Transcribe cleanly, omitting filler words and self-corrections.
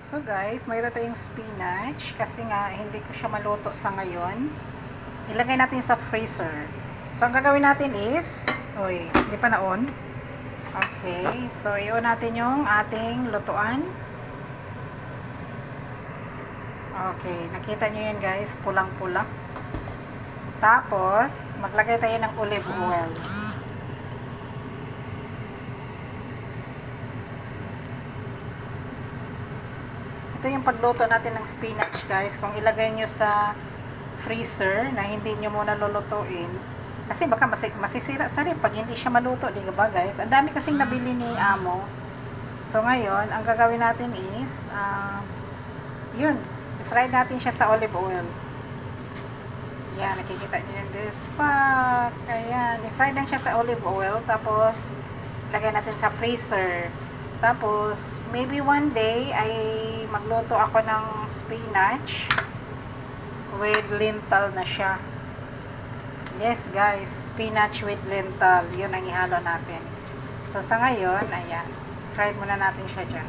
So guys, mayroon tayong spinach kasi nga hindi ko siya maluto sa ngayon. Ilagay natin sa freezer. So ang gagawin natin is, hindi pa na-on. Okay, so i-on natin yung ating lutuan. Okay, nakita nyo yan guys, pulang-pula. Tapos, maglagay tayo ng olive oil. Ito yung pagluto natin ng spinach guys. Kung ilagay nyo sa freezer na hindi nyo muna lulutuin, kasi baka masisira sa rin pag hindi siya maluto, di ba guys? Ang dami kasing nabili ni Amo. So ngayon, ang gagawin natin is yun, i-fry natin siya sa olive oil. Yan, nakikita nyo yan guys. Ayan, i-fry lang siya sa olive oil. Tapos, lagay natin sa freezer. Tapos, maybe one day ay magluto ako ng spinach with lentil na siya. Yes guys, spinach with lentil. Yun ang ihalo natin. So, sa ngayon, ayan, fry muna natin siya dyan.